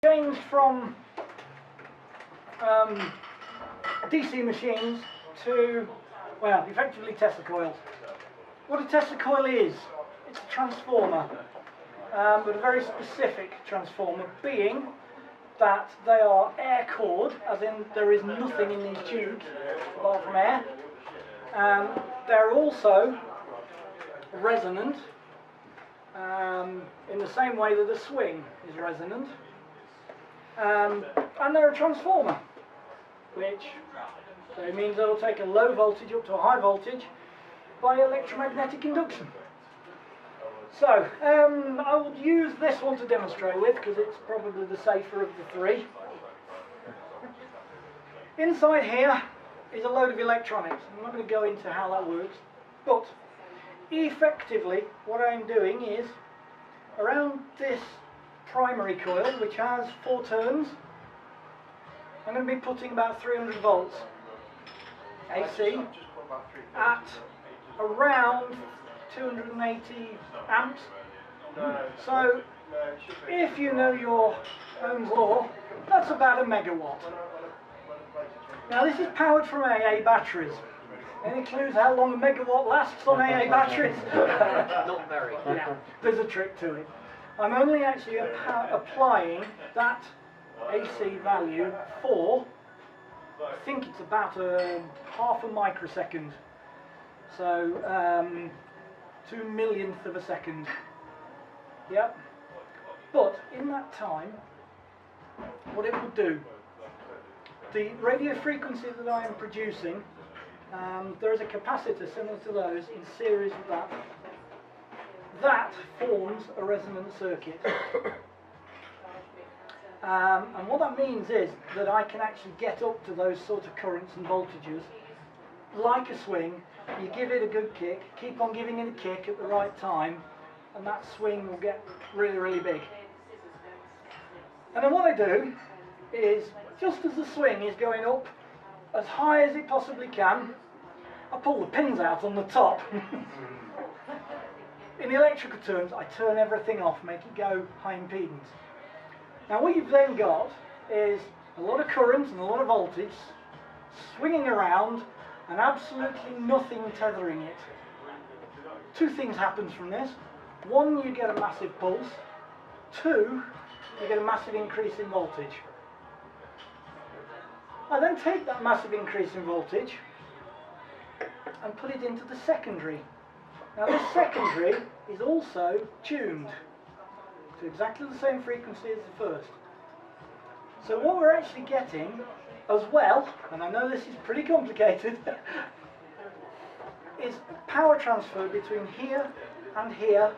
Changed from DC machines to, well, effectively Tesla coils. What a Tesla coil is, it's a transformer, but a very specific transformer, being that they are air cored, as in there is nothing in these tubes apart from air. They're also resonant in the same way that a swing is resonant. And they're a transformer, which so means they'll take a low voltage up to a high voltage by electromagnetic induction. So I will use this one to demonstrate with because it's probably the safer of the three. Inside here is a load of electronics. I'm not going to go into how that works, but effectively what I'm doing is around this primary coil, which has 4 turns, I'm going to be putting about 300 volts AC at around 280 amps. So if you know your Ohm's law, that's about a megawatt. Now this is powered from AA batteries. Any clues how long a megawatt lasts on AA batteries? Not very. Yeah, there's a trick to it. I'm only actually applying that AC value for, I think it's about half a microsecond. So 2 millionth of a second. Yep. But in that time, what it will do, the radio frequency that I am producing, there is a capacitor similar to those in series with that. That forms a resonant circuit. And what that means is that I can actually get up to those sort of currents and voltages like a swing. You give it a good kick, keep on giving it a kick at the right time, and that swing will get really, really big. And then what I do is, just as the swing is going up as high as it possibly can, I pull the pins out on the top. In electrical terms, I turn everything off, make it go high impedance. Now what you've then got is a lot of current and a lot of voltage swinging around and absolutely nothing tethering it. 2 things happen from this. 1, you get a massive pulse. 2, you get a massive increase in voltage. I then take that massive increase in voltage and put it into the secondary. Now this secondary is also tuned to exactly the same frequency as the first. So what we're actually getting as well, and I know this is pretty complicated, is power transfer between here and here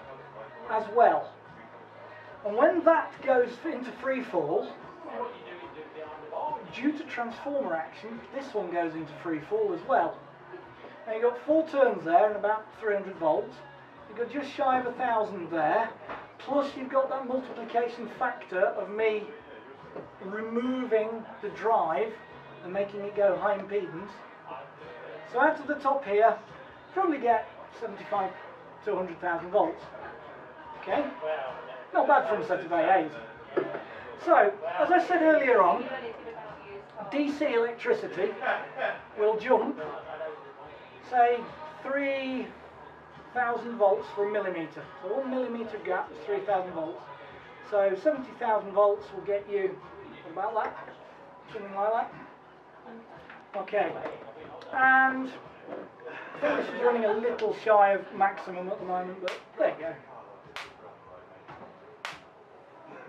as well. And when that goes into free fall, due to transformer action, this one goes into free fall as well. Now you've got 4 turns there and about 300 volts. You've got just shy of 1,000 there. Plus you've got that multiplication factor of me removing the drive and making it go high impedance. So out of the top here, probably get 75 to 100,000 volts. Okay? Not bad from a set of AAs. So, as I said earlier on, DC electricity will jump, say, 3,000 volts for a millimetre. So 1 millimetre gap is 3,000 volts. So 70,000 volts will get you, what about that? Something like that. Okay. And I think this is running a little shy of maximum at the moment, but there you go.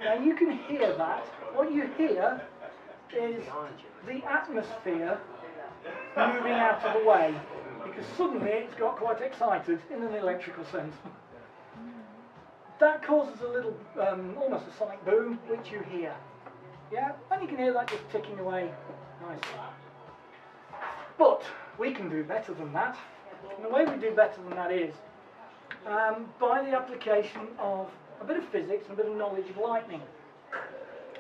Now you can hear that. What you hear is the atmosphere moving out of the way, because suddenly it's got quite excited in an electrical sense. That causes a little, almost a sonic boom, which you hear. Yeah, and you can hear that just ticking away nicely. But we can do better than that. And the way we do better than that is by the application of a bit of physics and a bit of knowledge of lightning.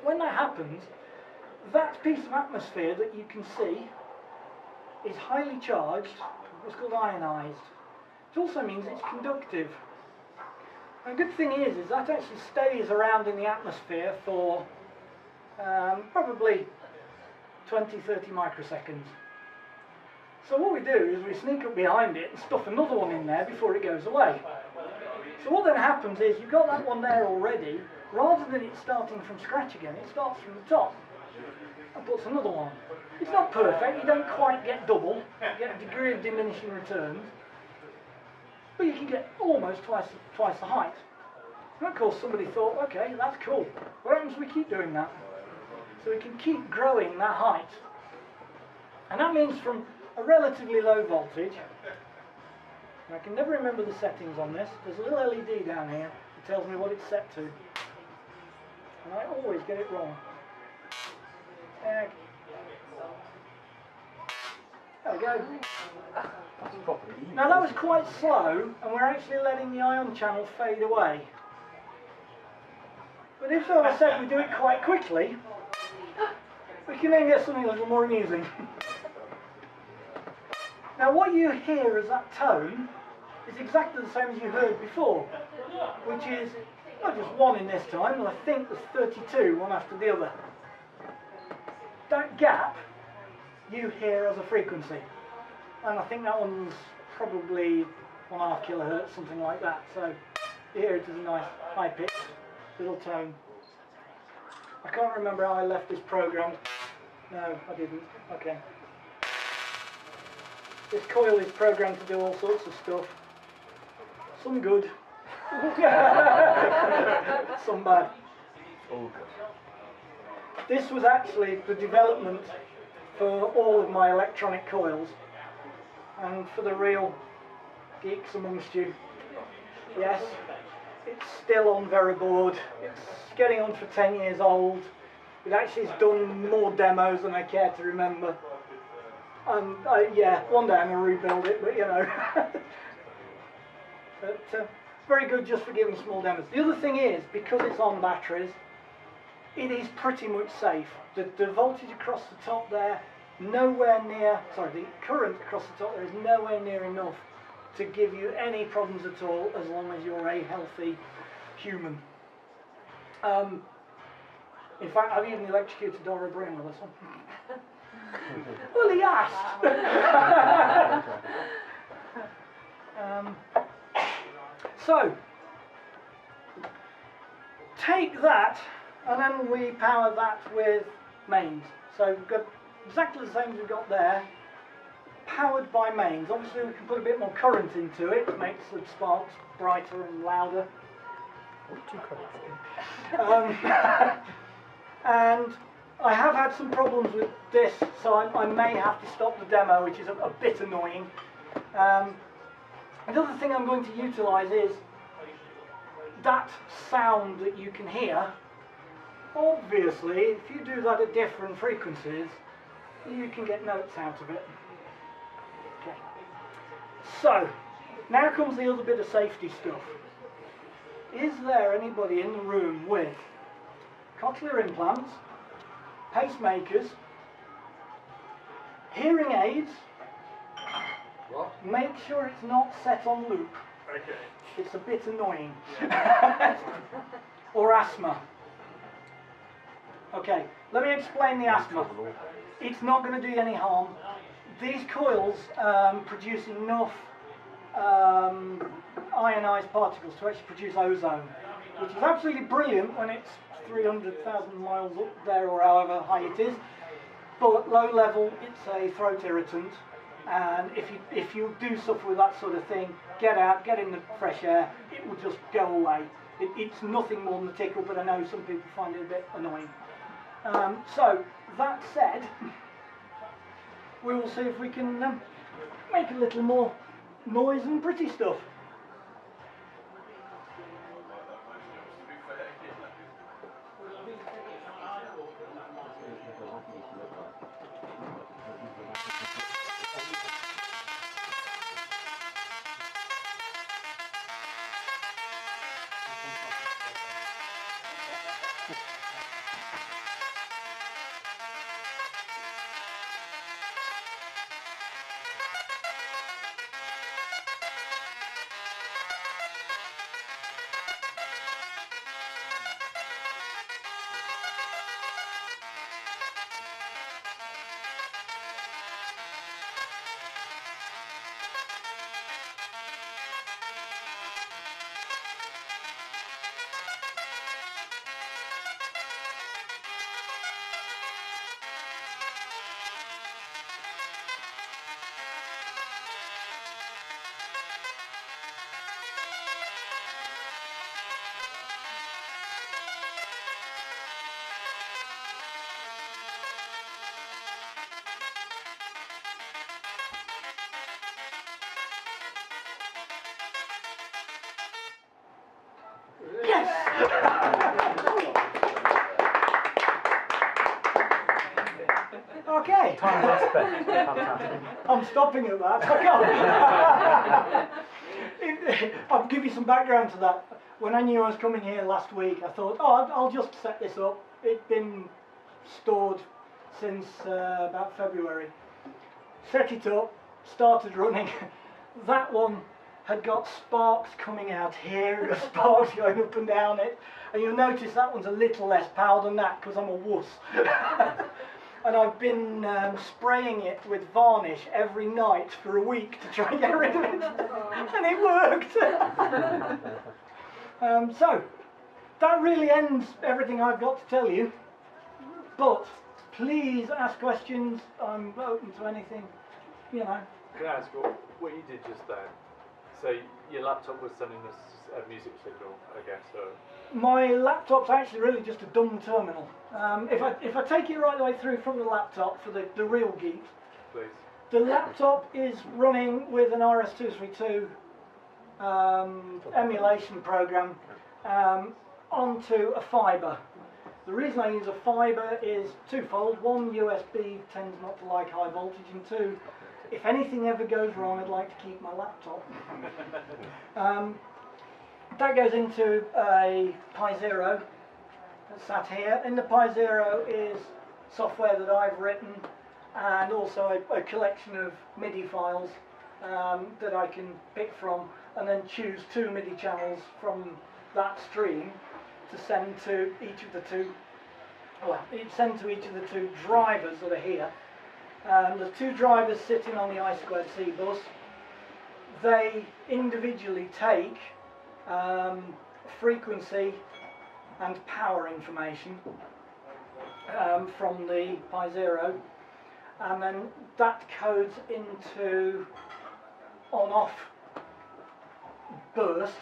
When that happens, that piece of atmosphere that you can see is highly charged, what's called ionized. It also means it's conductive. And the good thing is that actually stays around in the atmosphere for probably 20-30 microseconds. So what we do is we sneak up behind it and stuff another one in there before it goes away. So what then happens is you've got that one there already. Rather than it starting from scratch again, it starts from the top and puts another one. It's not perfect, you don't quite get double, you get a degree of diminishing returns, but you can get almost twice the height. And of course somebody thought, okay, that's cool. What happens if we keep doing that? So we can keep growing that height. And that means from a relatively low voltage, and I can never remember the settings on this, there's a little LED down here that tells me what it's set to. And I always get it wrong. There we go. Now that was quite slow, and we're actually letting the ion channel fade away. But if so, I said we do it quite quickly, we can then get something a little more amusing. Now what you hear as that tone is exactly the same as you heard before, which is not just one in this time, but I think there's 32, one after the other. That gap you hear as a frequency, and I think that one's probably 1.5 kilohertz, something like that. So you hear it as a nice high-pitched little tone. I can't remember how I left this programmed. No, I didn't. Okay. This coil is programmed to do all sorts of stuff. Some good. Some bad. All good. This was actually the development for all of my electronic coils. And for the real geeks amongst you, yes, it's still on Veriboard. It's getting on for 10 years old. It actually has done more demos than I care to remember. And yeah, one day I'm going to rebuild it, but you know. But very good just for giving small demos. The other thing is, because it's on batteries, it is pretty much safe. The voltage across the top there, nowhere near, sorry, the current across the top there is nowhere near enough to give you any problems at all, as long as you're a healthy human. In fact, I've even electrocuted Dora Breen with this one. Well, he asked. So, take that, and then we power that with mains. So we've got exactly the same as we've got there, powered by mains. Obviously we can put a bit more current into it to make the sparks brighter and louder. And I have had some problems with this, so I may have to stop the demo, which is a bit annoying. Another thing I'm going to utilise is that sound that you can hear. Obviously, if you do that at different frequencies, you can get notes out of it. Okay. So, now comes the other bit of safety stuff. Is there anybody in the room with cochlear implants, pacemakers, hearing aids? What? Make sure it's not set on loop. Okay. It's a bit annoying. Or asthma. Okay, let me explain the asthma. It's not going to do you any harm. These coils produce enough ionized particles to actually produce ozone, which is absolutely brilliant when it's 300,000 miles up there or however high it is. But low level, it's a throat irritant, and if you do suffer with that sort of thing, get out, get in the fresh air, it will just go away. It's nothing more than a tickle, but I know some people find it a bit annoying. So, that said, we will see if we can make a little more noise and pretty stuff. Okay. Time well spent. Fantastic. I'm stopping at that. I can't. I'll give you some background to that. When I knew I was coming here last week, I thought, oh, I'll just set this up. It'd been stored since about February. Set it up, started running. That one had got sparks coming out here, got sparks going up and down it. And you'll notice that one's a little less power than that because I'm a wuss. And I've been spraying it with varnish every night for a week to try and get rid of it. And it worked. So, that really ends everything I've got to tell you. But please ask questions. I'm open to anything, you know. Can I ask what you did just then? So your laptop was sending us a music signal, I guess. So. My laptop's actually really just a dumb terminal. If I take it right the way through from the laptop for the real geek, Please. the laptop is running with an RS-232 emulation program onto a fibre. The reason I use a fibre is twofold. One, USB tends not to like high voltage, and two, if anything ever goes wrong, I'd like to keep my laptop. That goes into a Pi Zero that's sat here. In the Pi Zero is software that I've written and also a collection of MIDI files that I can pick from and then choose 2 MIDI channels from that stream to send to each of the two, drivers that are here. The 2 drivers sitting on the I2C bus, they individually take frequency and power information from the Pi Zero, and then that codes into on-off bursts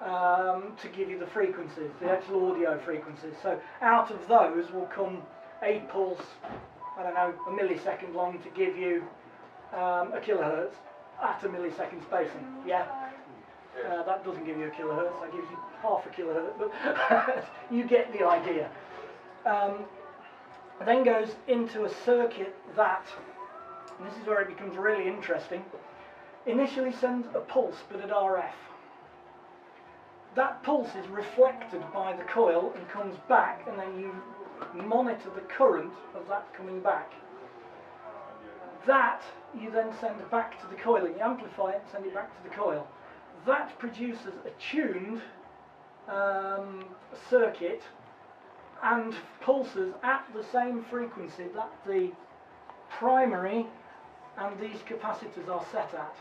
to give you the frequencies, the actual audio frequencies. So out of those will come a pulse, I don't know, a millisecond long to give you a kilohertz at a millisecond spacing. Yeah? That doesn't give you a kilohertz, that gives you half a kilohertz, but you get the idea. Then goes into a circuit that, and this is where it becomes really interesting, initially sends a pulse but at RF. That pulse is reflected by the coil and comes back, and then you monitor the current of that coming back. That you then send back to the coil, and you amplify it and send it back to the coil. That produces a tuned circuit and pulses at the same frequency that the primary and these capacitors are set at,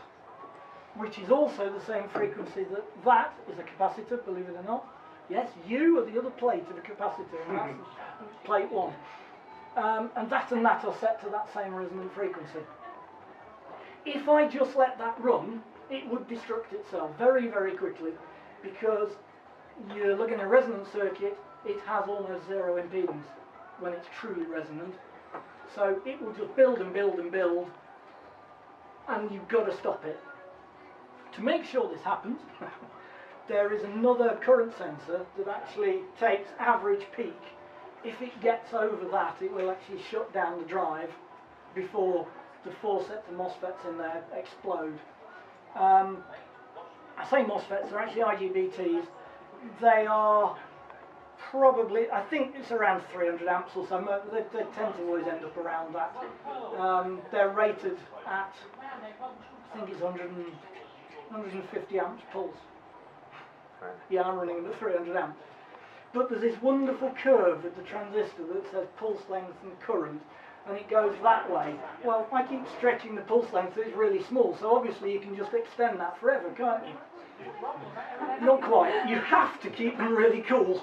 which is also the same frequency that is a capacitor, believe it or not. Yes, you are the other plate of a capacitor, and that's plate 1. And that are set to that same resonant frequency. If I just let that run, it would destruct itself very, very quickly, because you're looking at a resonant circuit, it has almost 0 impedance when it's truly resonant. So it will just build and build and build, and you've got to stop it. To make sure this happens, there is another current sensor that actually takes average peak. If it gets over that, it will actually shut down the drive before the 4 sets of MOSFETs in there explode. I say MOSFETs, they're actually IGBTs. They are probably, I think it's around 300 amps or so. They tend to always end up around that. They're rated at, I think it's 150 amps pulse. Yeah, I'm running them at 300 amps. But there's this wonderful curve with the transistor that says pulse length and current, and it goes that way. Well, I keep stretching the pulse length so it's really small, so obviously you can just extend that forever, can't you? Not quite. You have to keep them really cool.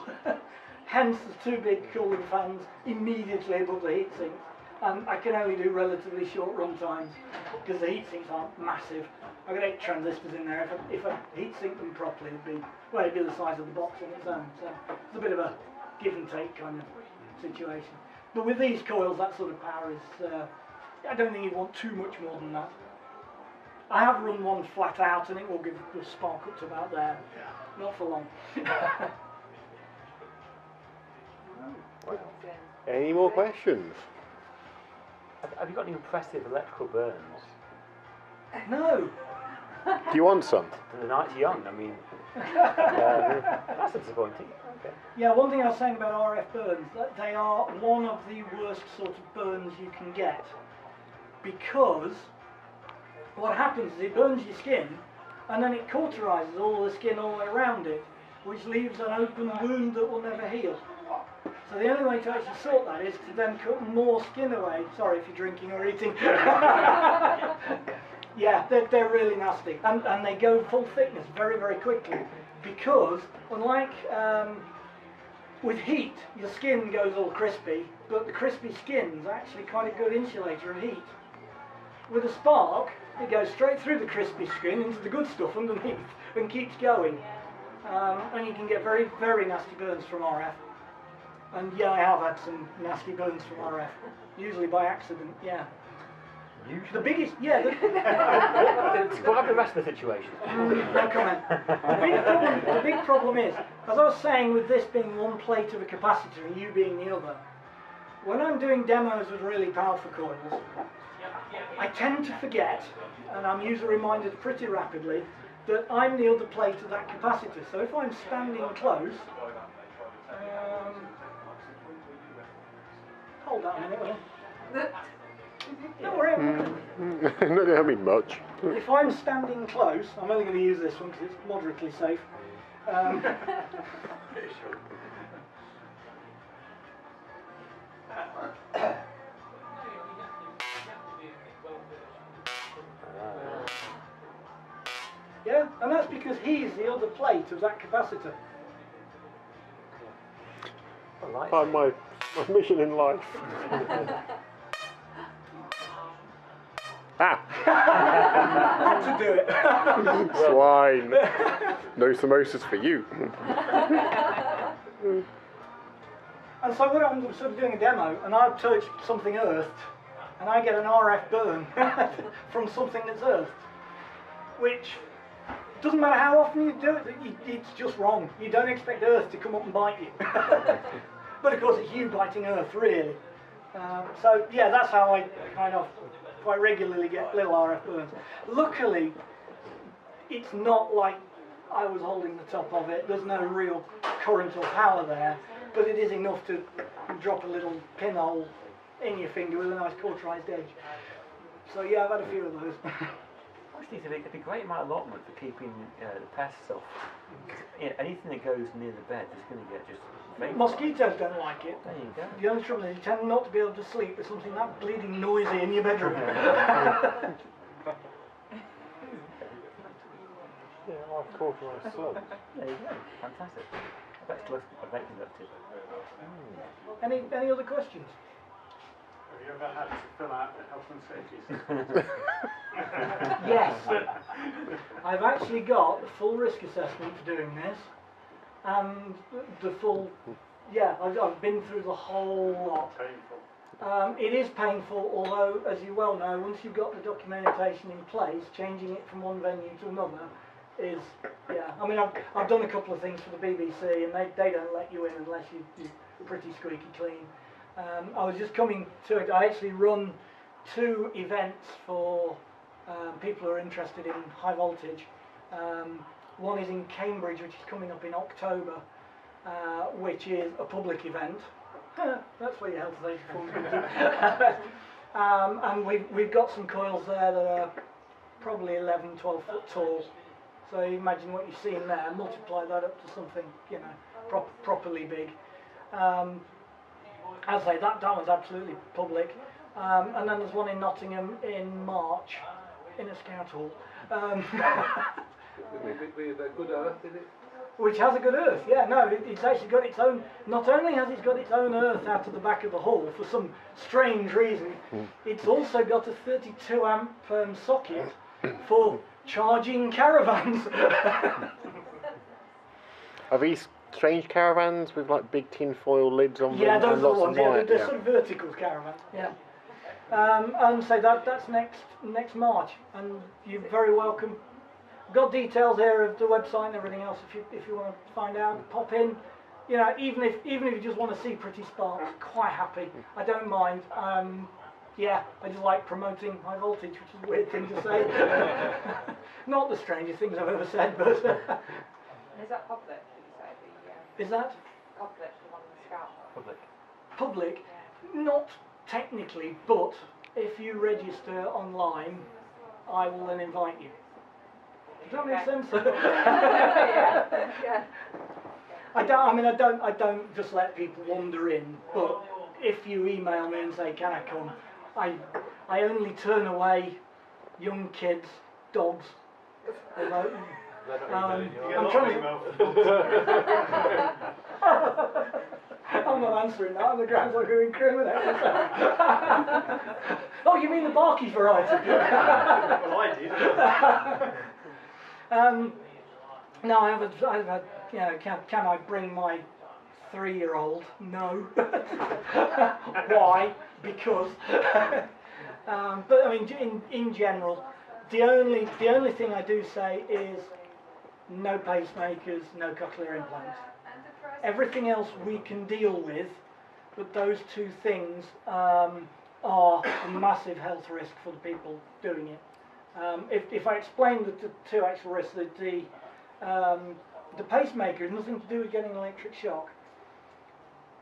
Hence the 2 big cooling fans immediately above the heatsink. And I can only do relatively short run times because the heatsinks aren't massive. I've got 8 transistors in there. If I heatsink them properly, it'd be the size of the box on its own. So it's a bit of a give and take kind of situation. But with these coils, that sort of power is, I don't think you want too much more than that. I have run one flat out and it will give the spark up to about there. Not for long. Any more questions? Have you got any impressive electrical burns? No. Do you want some? The night's young, I mean, that's disappointing. Okay. Yeah, one thing I was saying about RF burns, that they are one of the worst sort of burns you can get, because what happens is it burns your skin and then it cauterizes all the skin all the way around it, which leaves an open wound that will never heal. So the only way to actually sort that is to then cut more skin away. Sorry if you're drinking or eating. Yeah, they're really nasty, and they go full thickness very, very quickly, because unlike with heat, your skin goes all crispy, but the crispy skin's actually quite a good insulator of heat. With a spark, it goes straight through the crispy skin into the good stuff underneath and keeps going, and you can get very, very nasty burns from RF. And yeah, I have had some nasty burns from RF, usually by accident. Yeah. The biggest, yeah. Describe the rest of the situation. No comment. The big problem is, as I was saying, with this being one plate of a capacitor and you being the other, when I'm doing demos with really powerful coils, I tend to forget, and I'm usually reminded pretty rapidly, that I'm the other plate of that capacitor. So if I'm standing close, hold that a minute, will you? Don't worry. Not going to help me much. If I'm standing close, I'm only going to use this one because it's moderately safe. Yeah, and that's because he's the other plate of that capacitor. My mission in life. Ah! Had to do it. Swine. No samosas for you. And so what I'm sort of doing a demo, and I've touched something earthed, and I get an RF burn from something that's earthed, which doesn't matter how often you do it, it's just wrong. You don't expect earth to come up and bite you. But of course it's you biting earth, really. So yeah, that's how I kind of quite regularly get little RF burns. Luckily, it's not like I was holding the top of it. There's no real current or power there, but it is enough to drop a little pinhole in your finger with a nice cauterized edge. So yeah, I've had a few of those. Obviously, it'd be a great amount of allotment for keeping the pests off. Yeah, anything that goes near the bed is going to get just vapor. Mosquitoes don't like it. There you go. The only trouble is you tend not to be able to sleep with something that bleeding noisy in your bedroom. Yeah, I've cauterized slugs. There you go. Fantastic. I bet you loved it. Any other questions? Have you ever had to fill out the health and safety certificate? Yes. I've actually got the full risk assessment for doing this, and the full, yeah, I've been through the whole lot. Painful. It is painful, although, as you well know, once you've got the documentation in place, changing it from one venue to another is, yeah. I mean, I've done a couple of things for the BBC, and they don't let you in unless you're pretty squeaky clean. I was just coming to it. I actually run 2 events for people who are interested in high voltage. One is in Cambridge, which is coming up in October, which is a public event. That's where your health and safety form comes in. And we've got some coils there that are probably 11, 12 foot tall. So you imagine what you've seen there, multiply that up to something, you know, properly big. As I say, that one's absolutely public. And then there's one in Nottingham in March, in a scout hall. With a good earth in it? Which has a good earth, yeah, no, it's actually got its own, not only has it got its own earth out of the back of the hall for some strange reason, it's also got a 32 amp socket for charging caravans. Are these strange caravans with like big tin foil lids on them? Yeah, those and are the lots ones, of yeah, light? they're sort of vertical caravans, yeah. And so that's next March, and you're very welcome. Got details here of the website and everything else if you want to find out. Pop in, you know, even if you just want to see pretty sparks, quite happy. I don't mind. Yeah, I just like promoting high voltage, which is a weird thing to say. Not the strangest things I've ever said, but... Is that public, did you say? Is that Public, the one in the Scout? Public. public? Not technically, but if you register online, I will then invite you. Does that make sense? Yeah. I don't just let people wander in, but if you email me and say, can I come, I only turn away young kids, dogs, although, They're not emailing You you. get a I'm lot trying of to- email from I'm not answering that on the grounds I'm going to incriminate myself. Oh, you mean the Barkey variety? Well, I did. No, I've had, you know, can I bring my 3-year-old? No. Why? Because. But I mean, in general, the only thing I do say is no pacemakers, no cochlear implants. Everything else we can deal with, but those two things are a massive health risk for the people doing it. If I explain the two actual risks, the pacemaker has nothing to do with getting electric shock.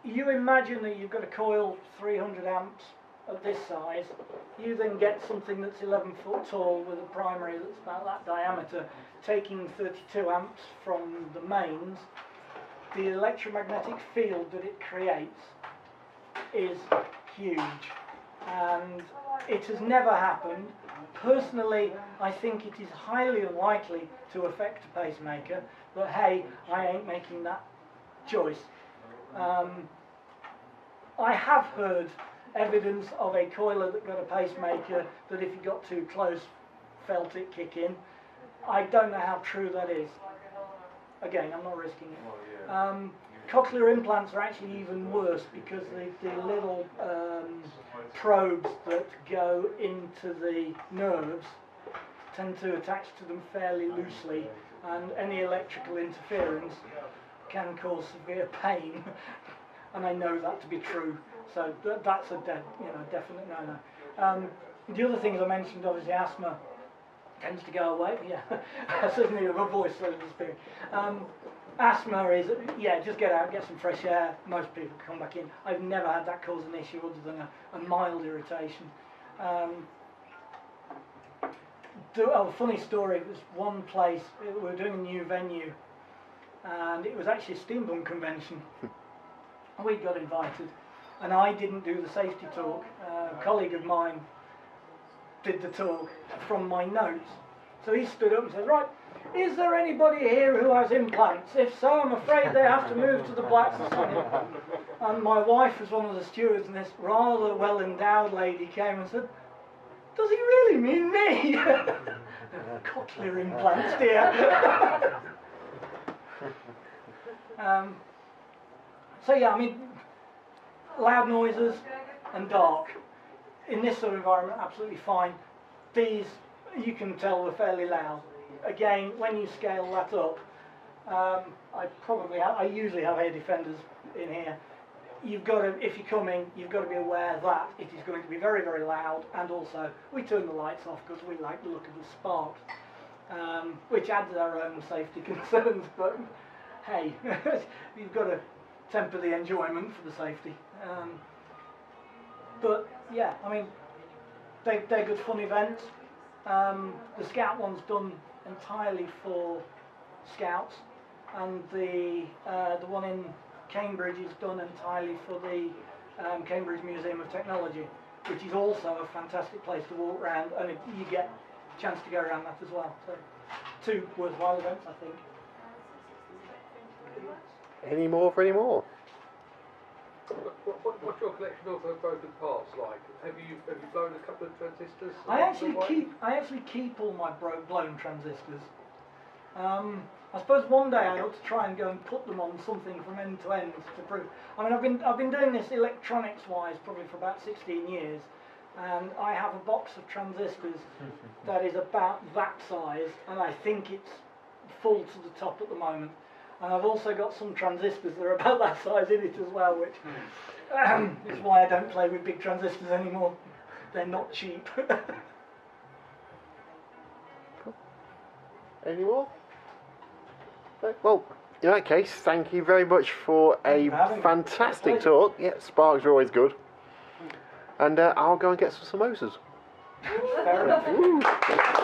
You imagine that you've got a coil 300 amps of this size, you then get something that's 11 foot tall with a primary that's about that diameter, taking 32 amps from the mains. The electromagnetic field that it creates is huge, and it has never happened. Personally, I think it is highly unlikely to affect a pacemaker, but hey, I ain't making that choice. I have heard evidence of a coiler that got a pacemaker that if you got too close felt it kick in. I don't know how true that is. Again, I'm not risking it. Cochlear implants are actually even worse because the little probes that go into the nerves tend to attach to them fairly loosely, and any electrical interference can cause severe pain. And I know that to be true, so that's a definite no-no. The other things I mentioned, obviously asthma tends to go away, yeah, certainly with my voice, so to speak. Asthma is, yeah, just get out, get some fresh air, most people come back in. I've never had that cause an issue other than a mild irritation. Funny story, it was one place, we were doing a new venue, and it was actually a steampunk convention. We got invited, and I didn't do the safety talk. A colleague of mine did the talk from my notes. So he stood up and said, right, is there anybody here who has implants? If so, I'm afraid they have to move to the Black Sun. And my wife was one of the stewards, and this rather well-endowed lady came and said, does he really mean me? Cochlear implants, dear. So yeah, I mean, loud noises and dark. In this sort of environment, absolutely fine. These, you can tell, were fairly loud. Again, when you scale that up, I usually have air defenders in here. You've got to, if you're coming, you've got to be aware that it is going to be very, very loud, and also we turn the lights off because we like the look of the sparks, which adds our own safety concerns, but hey, you've got to temper the enjoyment for the safety. But yeah, I mean, they're good fun events. The Scout one's done entirely for Scouts, and the one in Cambridge is done entirely for the Cambridge Museum of Technology, which is also a fantastic place to walk around, and you get a chance to go around that as well. So, two worthwhile events, I think. Any more for any more? What's your collection of broken parts like? Have you blown a couple of transistors? I actually keep all my blown transistors. I suppose one day I ought to try and go and put them on something from end to end to prove. I mean, I've been doing this electronics-wise probably for about 16 years, and I have a box of transistors that is about that size, and I think it's full to the top at the moment. And I've also got some transistors that are about that size in it as well, which is why I don't play with big transistors anymore. they're not cheap. Any more? No? Well, in that case, thank you very much for Thank a you for having me. fantastic Pleasure. talk. Yeah, sparks are always good. And I'll go and get some samosas. Fair enough. Woo.